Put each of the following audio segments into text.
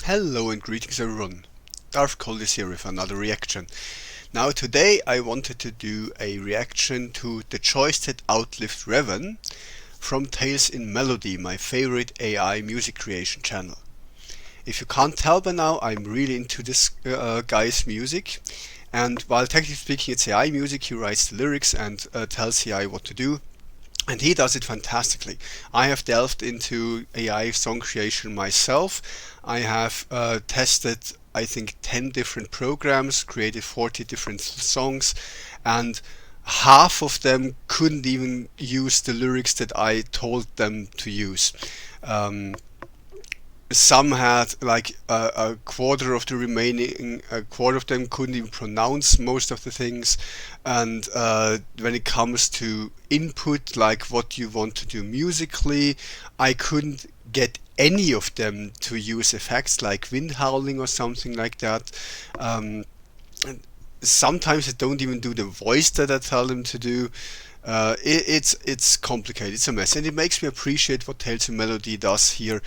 Hello and greetings everyone. Darth Coldis here with another reaction. Now today I wanted to do a reaction to The Choice That Outlived Revan from Tales in Melody, my favorite AI music creation channel. If you can't tell by now, I'm really into this guy's music, and while technically speaking it's AI music, he writes the lyrics and tells AI what to do. And he does it fantastically. I have delved into AI song creation myself. I have tested, I think, 10 different programs, created 40 different songs, and half of them couldn't even use the lyrics that I told them to use. Um, some had like a quarter of the remaining, a quarter of them couldn't even pronounce most of the things. And when it comes to input, like what you want to do musically, I couldn't get any of them to use effects like wind howling or something like that. Um, and sometimes they don't even do the voice that I tell them to do. It's complicated, it's a mess, and it makes me appreciate what Tales of Melody does here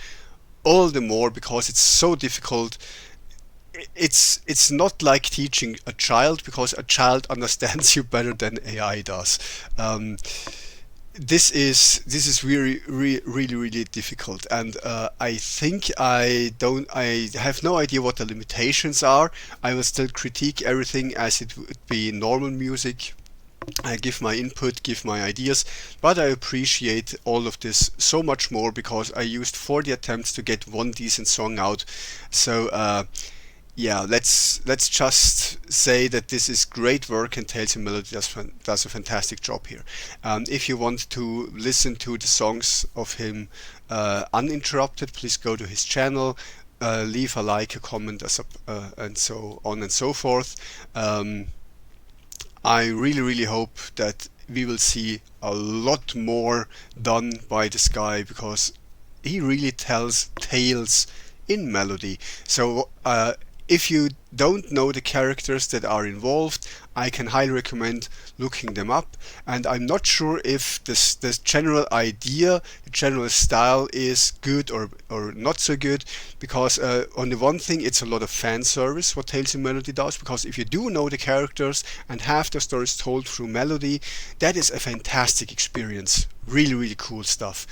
all the more because it's so difficult. It's not like teaching a child because a child understands you better than AI does. Um, this is really difficult, and I think I have no idea what the limitations are. I will still critique everything as it would be normal music. I give my input, give my ideas, but I appreciate all of this so much more because I used 40 attempts to get one decent song out. So yeah, let's just say that this is great work, and Tales and Melody does a fantastic job here. If you want to listen to the songs of him uninterrupted, please go to his channel. Leave a like, a comment, and so on and so forth. I really hope that we will see a lot more done by this guy because he really tells tales in melody. So if you don't know the characters that are involved, I can highly recommend looking them up. And I'm not sure if this general idea, the general style is good or not so good, because on the one thing it's a lot of fan service what Tales in Melody does, because if you do know the characters and have the stories told through melody, that is a fantastic experience. Really cool stuff.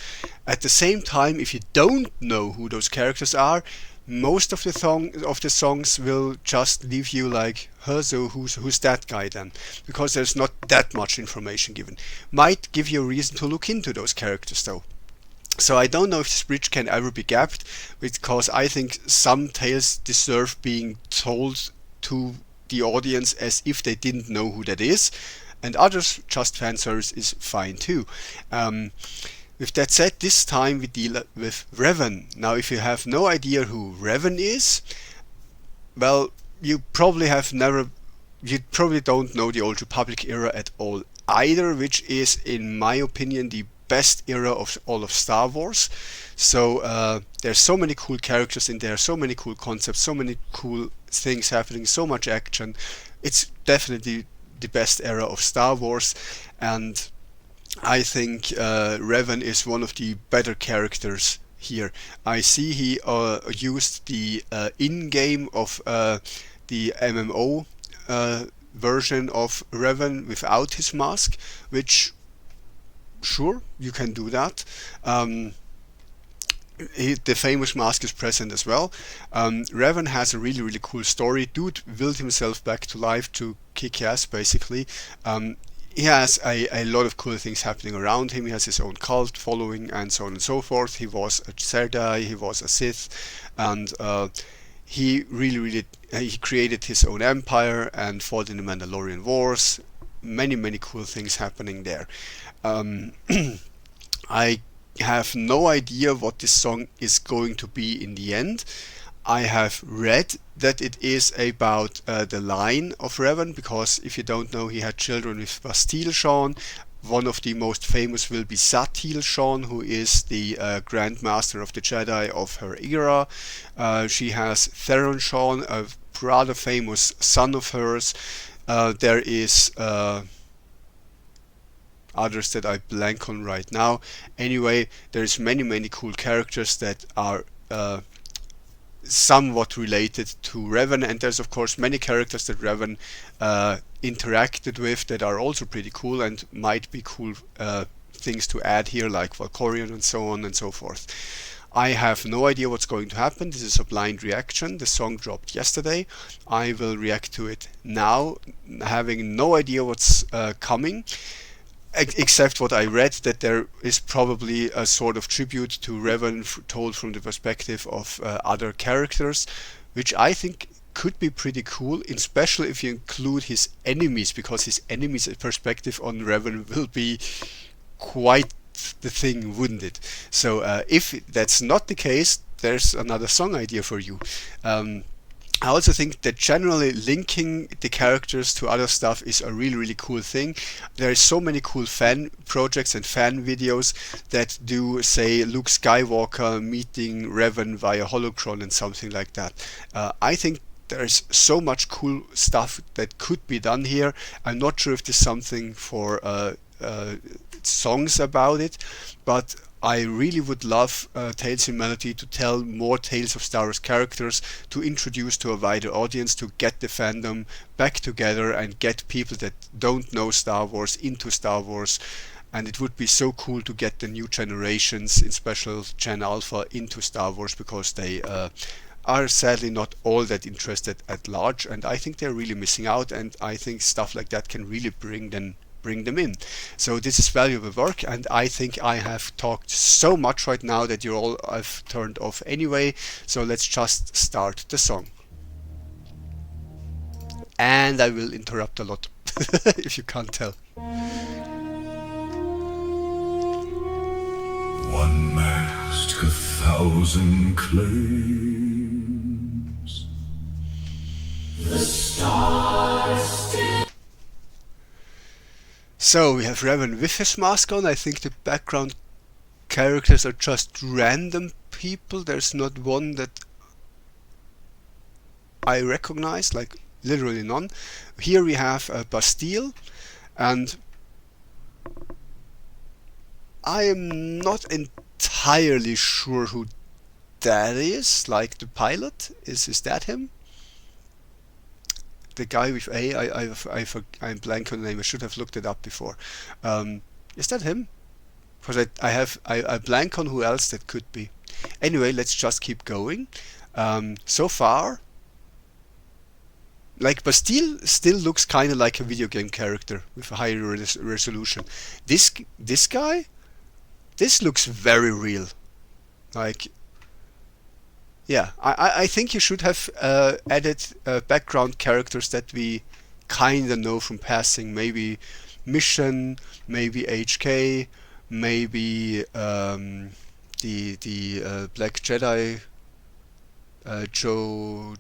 At the same time, if you don't know who those characters are, most of the songs will just leave you like, huh, so who's that guy then? Because there's not that much information given. Might give you a reason to look into those characters though. So I don't know if this bridge can ever be gapped, because I think some tales deserve being told to the audience as if they didn't know who that is, and others just fan service is fine too. With that said, this time we deal with Revan. Now, if you have no idea who Revan is, well, you probably don't know the Old Republic era at all either, which is, in my opinion, the best era of all of Star Wars. So there's so many cool characters in there, so many cool concepts, so many cool things happening, so much action. It's definitely the best era of Star Wars, and I think Revan is one of the better characters here. I see he used the in-game of the MMO version of Revan without his mask, which, sure, you can do that. The famous mask is present as well. Revan has a really cool story. Dude willed himself back to life to kick ass, basically. He has a lot of cool things happening around him. He has his own cult following and so on and so forth. He was a Jedi, he was a Sith, and he really he created his own empire and fought in the Mandalorian Wars. Many cool things happening there. I have no idea what this song is going to be in the end. I have read that it is about the line of Revan, because if you don't know, he had children with Bastille Shan. One of the most famous will be Satil Shan, who is the Grand Master of the Jedi of her era. She has Theron Shan, a rather famous son of hers. There is others that I blank on right now. Anyway, there's many cool characters that are somewhat related to Revan, and there's of course many characters that Revan interacted with that are also pretty cool and might be cool things to add here, like Valkorion and so on and so forth. I have no idea what's going to happen. This is a blind reaction. The song dropped yesterday. I will react to it now, having no idea what's coming, except what I read, that there is probably a sort of tribute to Revan told from the perspective of other characters, which I think could be pretty cool, especially if you include his enemies, because his enemies' perspective on Revan will be quite the thing, wouldn't it? So if that's not the case, there's another song idea for you. I also think that generally linking the characters to other stuff is a really cool thing. There are so many cool fan projects and fan videos that do, say, Luke Skywalker meeting Revan via holocron and something like that. I think there's so much cool stuff that could be done here. I'm not sure if there's something for songs about it, but I really would love Tales in Melody to tell more tales of Star Wars characters, to introduce to a wider audience, to get the fandom back together and get people that don't know Star Wars into Star Wars. And it would be so cool to get the new generations, in special Gen Alpha, into Star Wars, because they are sadly not all that interested at large, and I think they're really missing out, and I think stuff like that can really bring them in. So this is valuable work, and I think I have talked so much right now that you all have turned off anyway, so let's just start the song. And I will interrupt a lot, if you can't tell. One mask, 1,000 claims. The stars still. So we have Revan with his mask on. I think the background characters are just random people. There's not one that I recognize, like literally none. Here we have a Bastille, and I am not entirely sure who that is. Like the pilot, is that him? The guy with I'm blank on the name. I should have looked it up before. Is that him? Because I blank on who else that could be. Anyway, let's just keep going. So far, like Bastille still looks kind of like a video game character with a higher resolution. This guy, this looks very real. Like, yeah, I think you should have added background characters that we kinda know from passing. Maybe Mission, maybe HK, maybe the Black Jedi, Joe,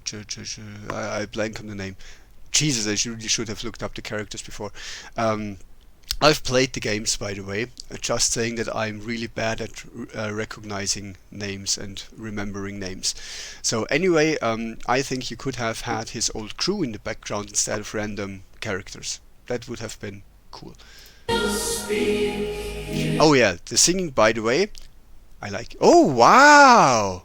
I blank on the name. Jesus, I really should have looked up the characters before. I've played the games, by the way, just saying that I'm really bad at recognizing names and remembering names. So anyway, I think you could have had his old crew in the background instead of random characters. That would have been cool. Oh yeah, the singing, by the way, I like. Oh wow!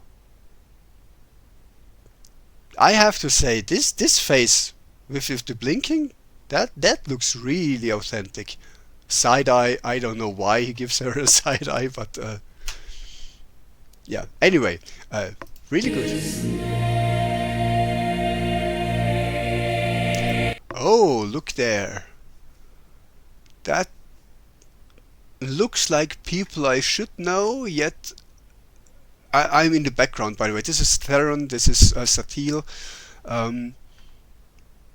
I have to say, this face with the blinking, that looks really authentic. Side eye, I don't know why he gives her a side eye, but yeah. Anyway, really good. Oh, look there. That looks like people I should know, yet I'm in the background, by the way. This is Theron, this is Satil.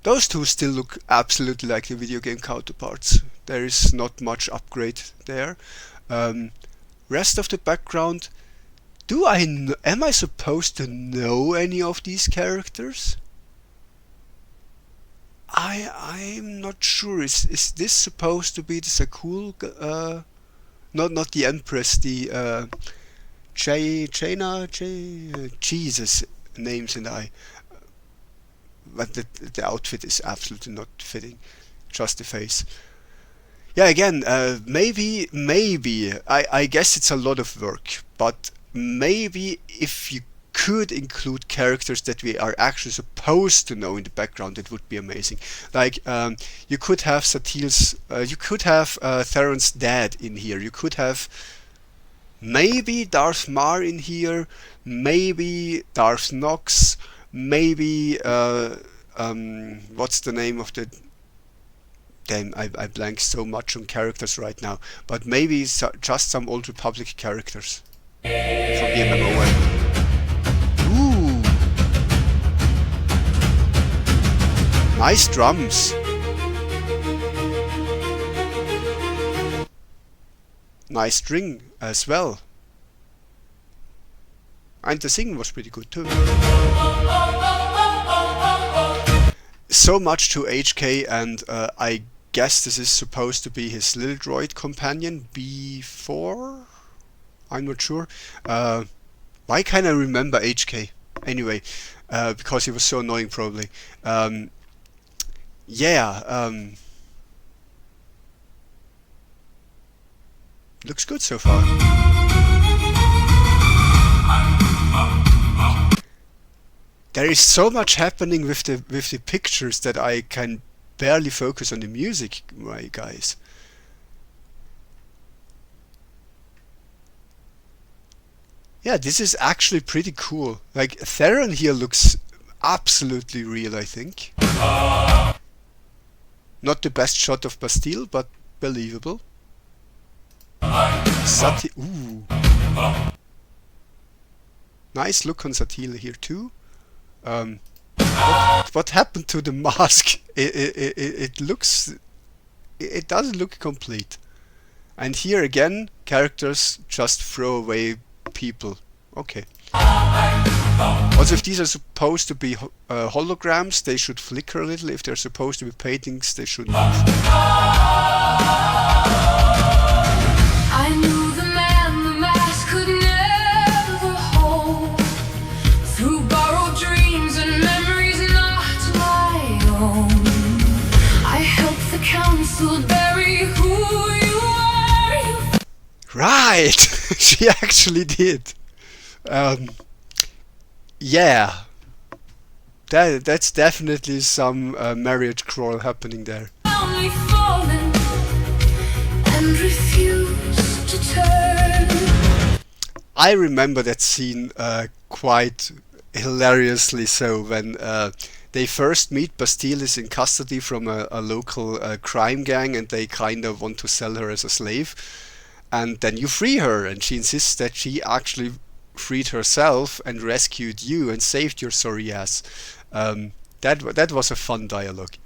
Those two still look absolutely like the video game counterparts. There is not much upgrade there. Rest of the background, am I supposed to know any of these characters? I'm not sure. Is this supposed to be the Sakul? Not the Empress, the Jaina, Jesus, names and I. But the outfit is absolutely not fitting. Just the face. Yeah, again, maybe, I guess it's a lot of work, but maybe if you could include characters that we are actually supposed to know in the background, it would be amazing. Like you could have Satil's, you could have Theron's dad in here. You could have maybe Darth Mar in here, maybe Darth Nox, maybe what's the name of the... Damn, I blank so much on characters right now. But maybe just some Old Republic characters from the MMO. Ooh! Nice drums. Nice string as well. And the singing was pretty good too. So much to HK, and I guess this is supposed to be his little droid companion, B4? I'm not sure. Why can't I remember HK? Anyway, because he was so annoying probably. Yeah, looks good so far. There is so much happening with the pictures that I can barely focus on the music, my guys. Yeah, this is actually pretty cool. Like, Theron here looks absolutely real, I think. Not the best shot of Bastille, but believable. Ooh. Nice look on Satil here too. What happened to the mask? It looks... It doesn't look complete. And here again, characters just throw away people. Okay. Also, if these are supposed to be holograms, they should flicker a little. If they're supposed to be paintings, they should move. I knew the man the mask could never hold. Through borrowed dreams and memories not my own, I helped the council bury who you are. Right! She actually did. Yeah. That's definitely some marriage crawl happening there. Only fallen and refused to turn. I remember that scene quite hilariously so when they first meet. Bastille is in custody from a local crime gang, and they kind of want to sell her as a slave. And then you free her, and she insists that she actually freed herself and rescued you and saved your sorry ass. That was a fun dialogue.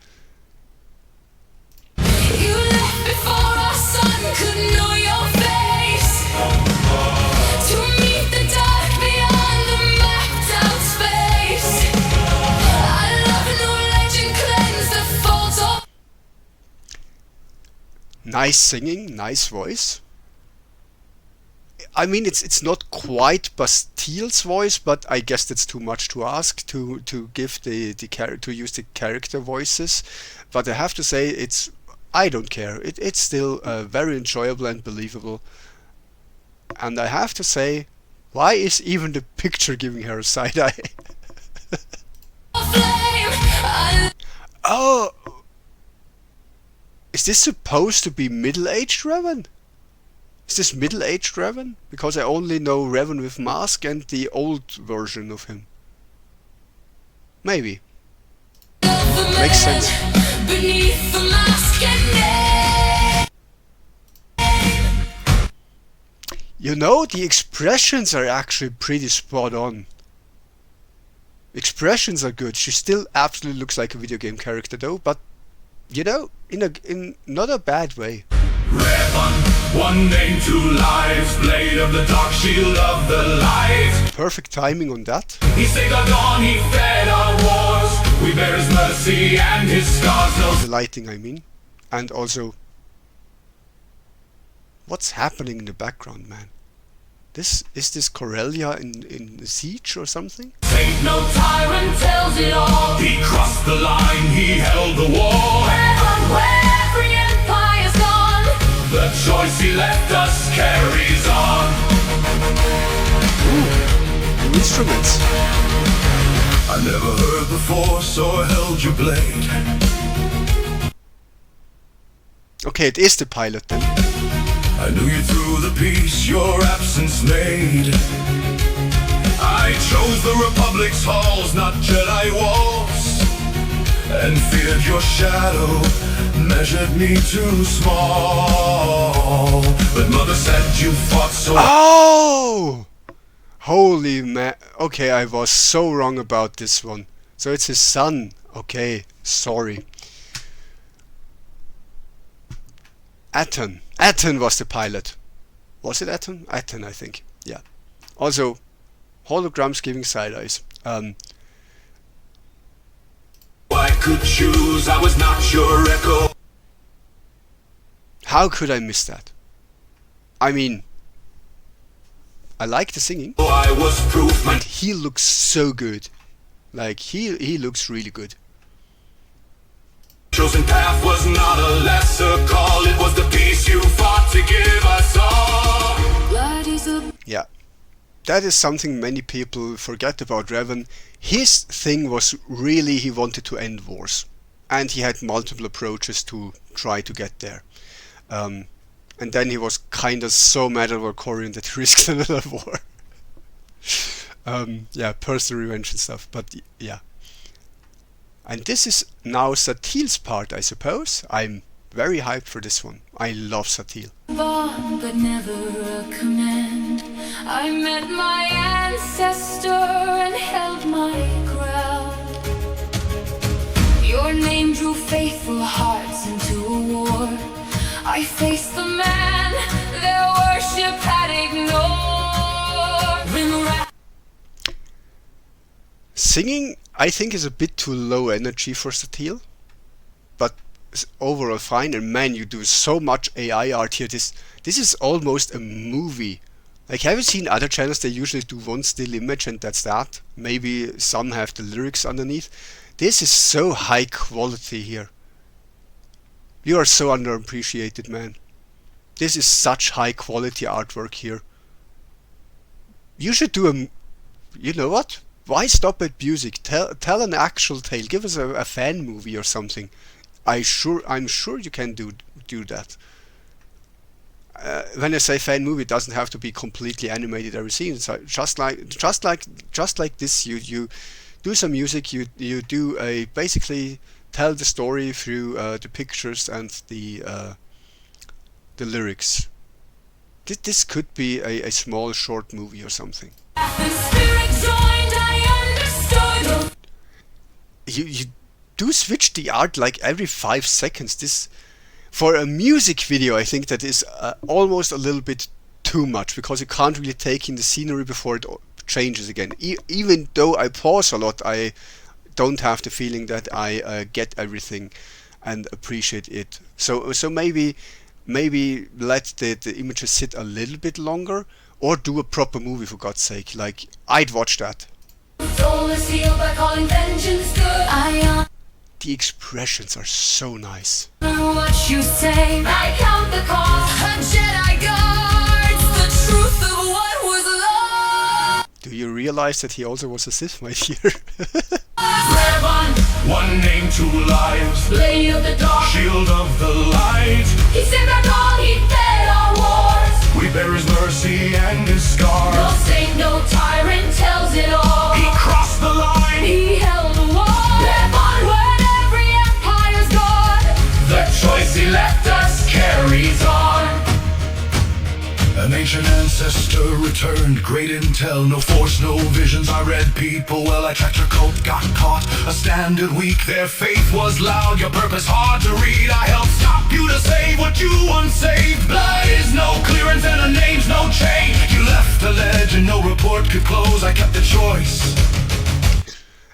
You left before our son could know your face. To meet the dark beyond the mapped out space. I love no legend cleanse the faults of. Nice singing, nice voice. I mean, it's not quite Bastille's voice, but I guess that's too much to ask to give the to use the character voices. But I have to say, I don't care. It's still very enjoyable and believable. And I have to say, why is even the picture giving her a side eye? Oh, is this supposed to be middle-aged Revan? Is this middle-aged Revan? Because I only know Revan with mask and the old version of him. Maybe. Makes sense. Beneath the mask and You know, the expressions are actually pretty spot on. Expressions are good. She still absolutely looks like a video game character though, but you know, in not a bad way. Revan, one name, two lives, blade of the dark, shield of the light. Perfect timing on that. He saved our dawn, he fed our wars. We bear his mercy and his scars. The lighting, I mean. And also, what's happening in the background, man? Is this Corellia in Siege or something? Ain't no tyrant tells it all. He crossed the line, he held the war. Where every empire's gone, the choice he left us carries on. Ooh, instruments. I never heard the force or held your blade. Okay, it is the pilot then. I knew you through the peace your absence made. I chose the Republic's halls, not Jedi walls, and feared your shadow measured me too small. But Mother said you fought so. Oh! Holy man. Okay, I was so wrong about this one. So it's his son. Okay, sorry. Aton. Aton was the pilot. Was it Aton? Aton, I think. Yeah. Also, holograms giving side eyes. I could choose, I was not your echo. How could I miss that? I mean, I like the singing. I was proof my He looks so good. Like, he looks really good. chosen path was not a lesser call. It was the peace you fought to give us all. Blood is a Yeah. That is something many people forget about Revan. His thing was really he wanted to end wars. And he had multiple approaches to try to get there. And then he was kind of so mad at Valkorion that he risked another war. Yeah, personal revenge and stuff, but yeah. And this is now Satil's part, I suppose. I'm very hyped for this one. I love Satil. bond, but never a command. I met my ancestor and held my ground. Your name drew faithful hearts into a war. I faced the man their worship had ignored. Singing, I think, is a bit too low energy for Satil, but overall fine. And man, you do so much AI art here. This is almost a movie. Like, have you seen other channels? They usually do one still image and that's that. Maybe some have the lyrics underneath. This is so high quality here. You are so underappreciated, man. This is such high quality artwork here. You should do a... You know what? Why stop at music? Tell an actual tale. Give us a fan movie or something. I'm sure you can do that. When I say fan movie, it doesn't have to be completely animated every scene. So just like this, you do some music. You do a basically tell the story through the pictures and the lyrics. This could be a small short movie or something. You do switch the art like every 5 seconds. This, for a music video, I think that is almost a little bit too much, because you can't really take in the scenery before it changes again. Even though I pause a lot, I don't have the feeling that I get everything and appreciate it. So maybe let the images sit a little bit longer, or do a proper movie, for God's sake. Like, I'd watch that. The expressions are so nice. What you say, I count the cost. A Jedi guards the truth of what was lost. Do you realize that he also was a Sith, my dear? Revan, one name, two lives. Blade of the dark, Shield of the light. he saved our dawn, he fed our wars. We bear his mercy and his scars. No saint, no tyrant tells it all. He crossed the line. He held the wall. Live on when every empire's gone. The choice he left us carries on. An ancient ancestor returned, great intel, no force, no visions. I read people well, I tracked your cult, got caught. A standard weak, their faith was loud, your purpose hard to read. I helped stop you to save what you once saved. Blood is no clearance and a name's no chain. You left a legend, no report could close. I kept the choice.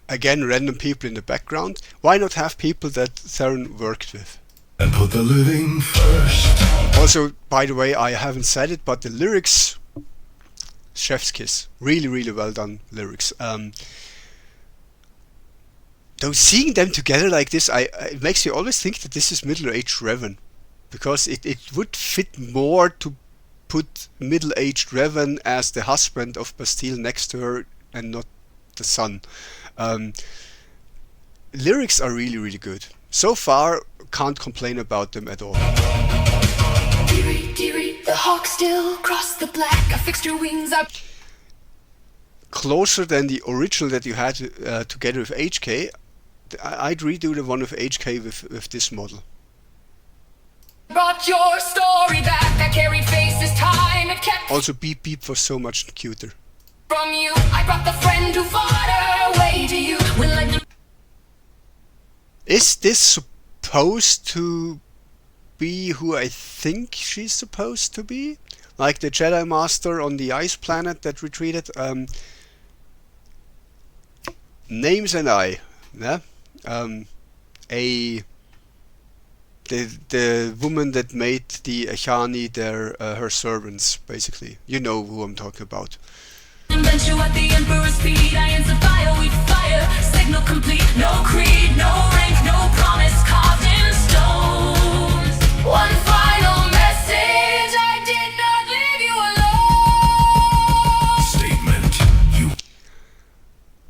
Again, random people in the background. Why not have people that Theron worked with? And put the living first. Also, by the way, I haven't said it, but the lyrics, chef's kiss. Really, really well done lyrics. Though seeing them together like this, it makes me always think that this is middle-aged Revan, because it would fit more to put middle-aged Revan as the husband of Bastille next to her and not the sun. Lyrics are really, really good. So far, can't complain about them at all. Dearie, dearie, the hawk still cross the black. I fixed your wings up. Closer than the original that you had together with HK. I'd redo the one with HK with this model. Brought your story back. That carried faces time. It kept Also, Beep Beep was so much cuter. from you. I brought the friend who fought her way to you. When like Is this supposed to be who I think she's supposed to be? Like the Jedi Master on the ice planet that retreated? Names and I. Yeah? The woman that made the Echani her servants, basically. You know who I'm talking about. invent you at the Emperor's feet. I answer fire, we fire. Signal complete. No creed, no rank, no promise carved in stone. One final message. I did not leave you alone. Statement. You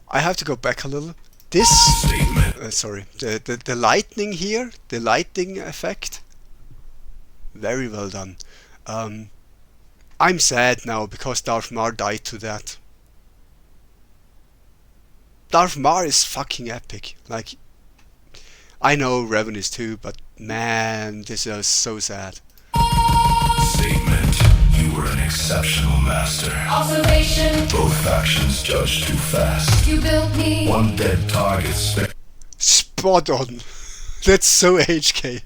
I have to go back a little. This, statement. sorry, the lightning here, the lighting effect, very well done. I'm sad now because Darth Maul died to that. Darth Maul is fucking epic. Like, I know Revan is too, but man, this is so sad. Statement. You were an exceptional master. Observation. Both factions judged too fast. You built me. One dead target Spot on. That's so HK.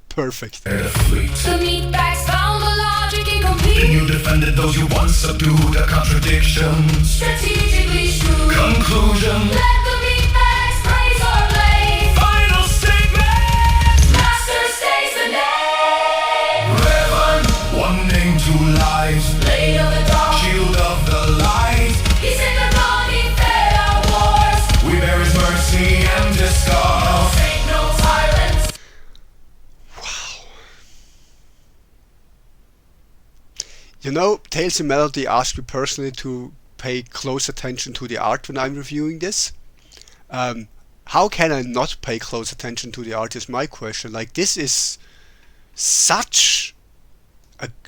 Perfect. spared a fleet. The meatbags found the logic Then incomplete. you defended those you once subdued. A contradiction. Strategically shrewd. Conclusion. Let the meatbags praise or blame. Final statement. Master stays the name. Revan. One name, two lives. Blade of the dawn. Shield of the light. He's in the wrong, he fed our wars. We bear his mercy and discard. Ain't no tyrants. You know, Tales in Melody asked me personally to pay close attention to the art when I'm reviewing this. How can I not pay close attention to the art is my question. Like, this is such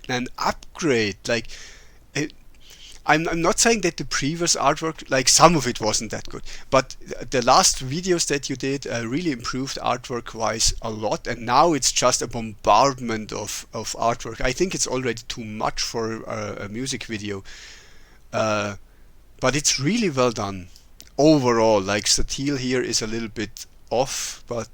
an upgrade. Like, I'm not saying that the previous artwork, like some of it wasn't that good, but the last videos that you did really improved artwork wise a lot, and now it's just a bombardment of artwork. I think it's already too much for a music video, but it's really well done overall. Like, Satil here is a little bit off, but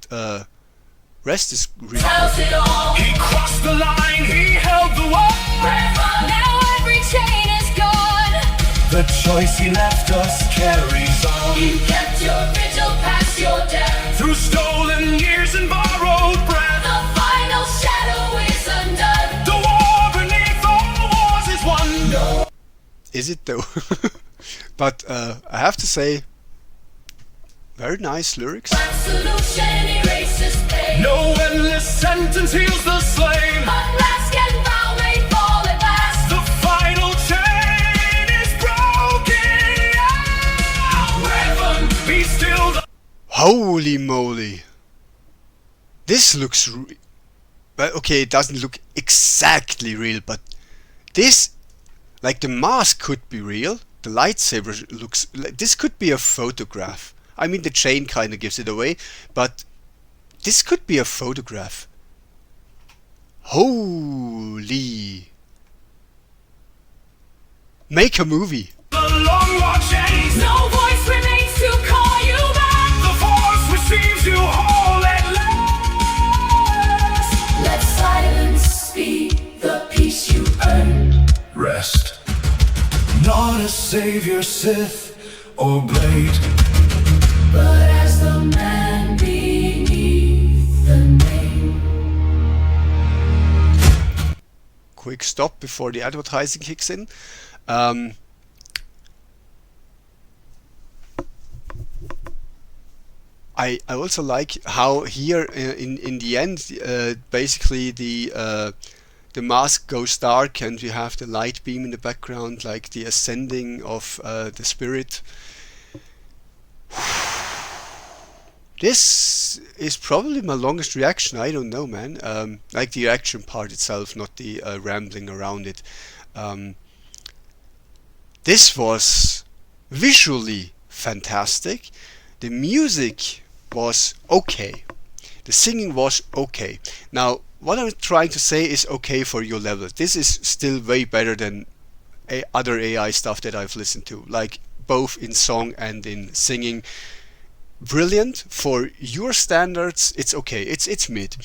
rest is really Tells good. it all. He crossed the line, he held the wall. Now every chain is gone. The choice he left us carries on. You kept your vigil past your death. Through stolen years and borrowed breath. The final shadow is undone. The war beneath all wars is won. No. Is it though? But I have to say, very nice lyrics. Absolution erases pain. No endless sentence heals the slain. Unmask and vow may fall at last. The final chain is broken. Revan, be still. Holy moly! This looks well, okay, it doesn't look exactly real, but this, like, the mask could be real. The lightsaber looks like this could be a photograph. I mean, the chain kind of gives it away, but this could be a photograph. Holy! Make a movie. The long watch ends. No voice remains to call you back. The force receives you whole at last. Let silence be the peace you earn. Rest. Not a savior, Sith, or blade. But as the man beneath the name. Quick stop before the advertising kicks in. I also like how here in the end basically the the mask goes dark and you have the light beam in the background, like the ascending of the spirit. This is probably my longest reaction. I don't know, man. Like the reaction part itself, not the rambling around it. Um, this was visually fantastic. The music was okay. The singing was okay. Now, what I'm trying to say is okay for your level. This is still way better than other AI stuff that I've listened to, like both in song and in singing. Brilliant for your standards. It's okay. It's mid.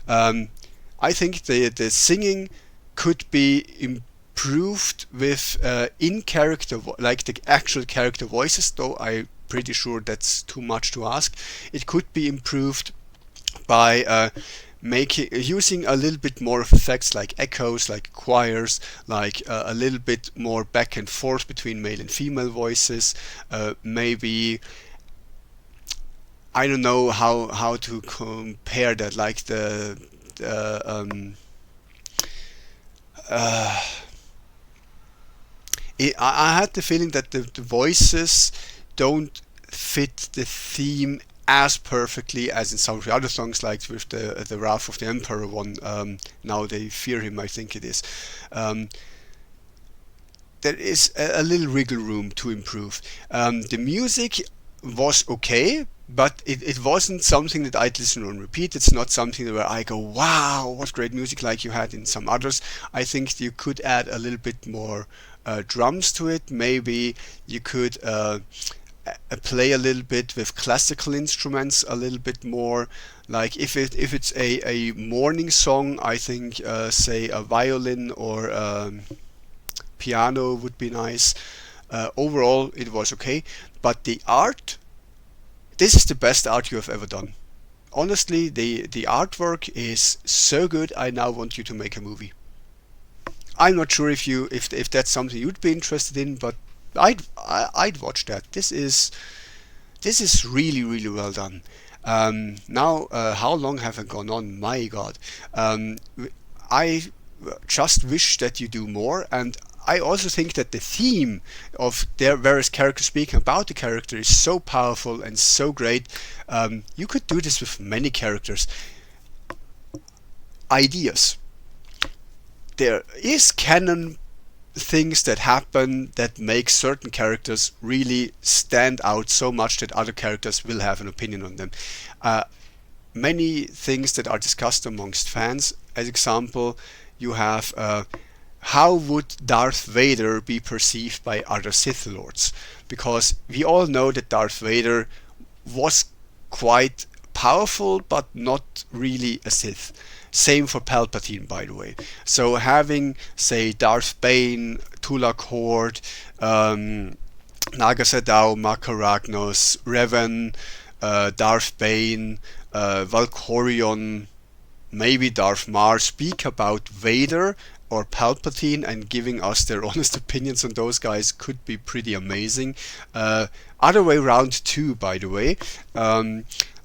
I think the singing could be improved with in character, like the actual character voices. Though I'm pretty sure that's too much to ask. It could be improved by using a little bit more of effects like echoes, like choirs, like a little bit more back and forth between male and female voices. Maybe I don't know how to compare that, like I had the feeling that the voices don't fit the theme as perfectly as in some of the other songs, like with the Wrath of the Emperor one. Now They Fear Him, I think it is. There is a little wiggle room to improve. The music was okay, but it wasn't something that I'd listen on repeat. It's not something where I go, wow, what great music, like you had in some others. I think you could add a little bit more drums to it. Maybe you could play a little bit with classical instruments a little bit more. Like if it's a morning song, I think say a violin or piano would be nice. Overall, it was okay, but the art, this is the best art you have ever done. Honestly, the artwork is so good. I now want you to make a movie. I'm not sure if that's something you'd be interested in, but I'd watch that. This is really really well done. Now, how long have I gone on? My God, I just wish that you do more, and I also think that the theme of their various characters speaking about the character is so powerful and so great. You could do this with many characters. Ideas. There is canon things that happen that make certain characters really stand out so much that other characters will have an opinion on them. Many things that are discussed amongst fans. As example, you have how would Darth Vader be perceived by other Sith Lords? Because we all know that Darth Vader was quite powerful, but not really a Sith. Same for Palpatine, by the way. So having, say, Darth Bane, Tulak Horde, Naga Sadow, Makaragnos, Revan, Darth Bane, Valkorion, maybe Darth Maul speak about Vader or Palpatine and giving us their honest opinions on those guys could be pretty amazing. Other way around too, by the way.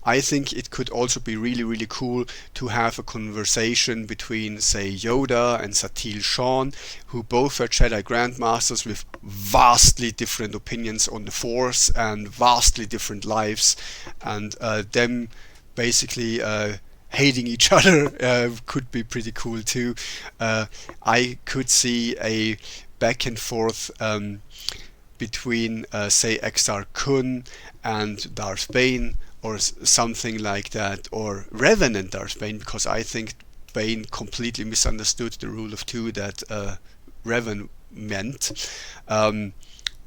I think it could also be really really cool to have a conversation between, say, Yoda and Satil Shan, who both are Jedi Grandmasters with vastly different opinions on the Force and vastly different lives, and them basically hating each other could be pretty cool too. I could see a back and forth between say Exar Kun and Darth Bane, or something like that, or Revan and Darth Bane, because I think Bane completely misunderstood the rule of two that Revan meant.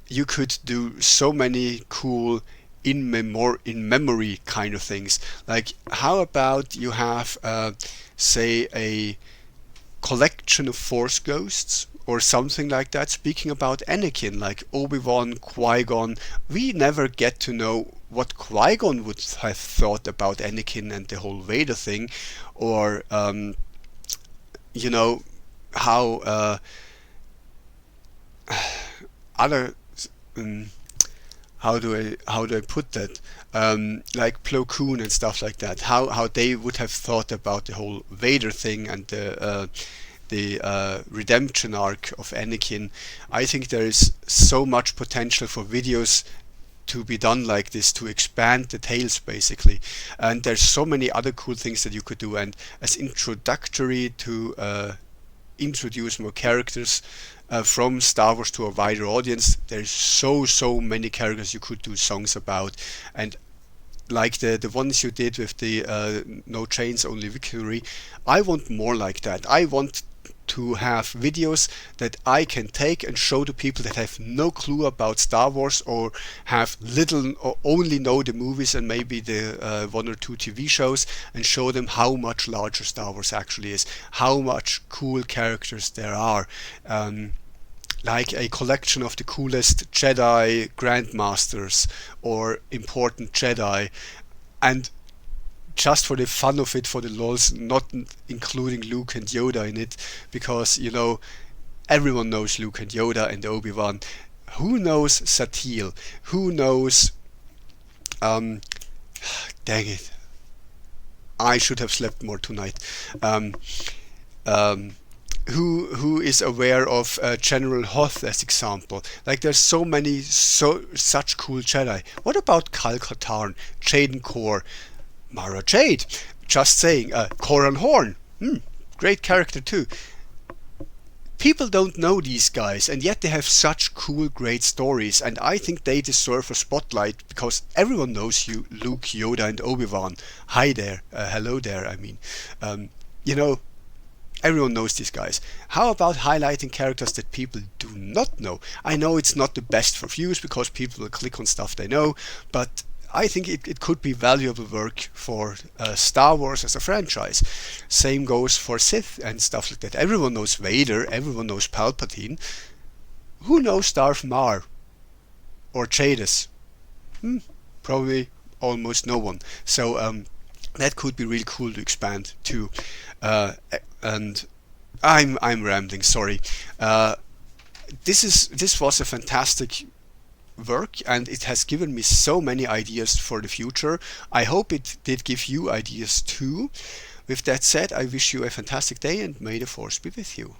You could do so many cool in memory kind of things. Like, how about you have say a collection of Force ghosts or something like that, speaking about Anakin, like Obi-Wan, Qui-Gon. We never get to know what Qui-Gon would have thought about Anakin and the whole Vader thing, or you know, how other how do I put that, like Plo Koon and stuff like that, how they would have thought about the whole Vader thing and the the redemption arc of Anakin. I think there is so much potential for videos to be done like this, to expand the tales basically. And there's so many other cool things that you could do, and as introductory to introduce more characters from Star Wars to a wider audience. There's so many characters you could do songs about, and like the ones you did with the No Chains Only Victory, I want more like that. I want to have videos that I can take and show to people that have no clue about Star Wars, or have little or only know the movies and maybe the one or two TV shows, and show them how much larger Star Wars actually is, how much cool characters there are. Like a collection of the coolest Jedi Grandmasters or important Jedi, and just for the fun of it, for the lols, not including Luke and Yoda in it, because, you know, everyone knows Luke and Yoda and Obi-Wan. Who knows Satil? Who knows... dang it. I should have slept more tonight. Who is aware of General Hoth as example? Like, there's so many, such cool Jedi. What about Kal Katarn, Jaden Core, Mara Jade? Just saying, Koran Horn, great character too. People don't know these guys, and yet they have such cool, great stories, and I think they deserve a spotlight, because everyone knows you, Luke, Yoda, and Obi-Wan. Hi there, hello there, I mean. You know, everyone knows these guys. How about highlighting characters that people do not know? I know it's not the best for views, because people will click on stuff they know, but I think it could be valuable work for Star Wars as a franchise. Same goes for Sith and stuff like that. Everyone knows Vader, everyone knows Palpatine. Who knows Darth Maul or Jadus? Probably almost no one. So that could be really cool to expand too. And I'm rambling, sorry. This was a fantastic work, and it has given me so many ideas for the future. I hope it did give you ideas too. With that said, I wish you a fantastic day, and may the Force be with you.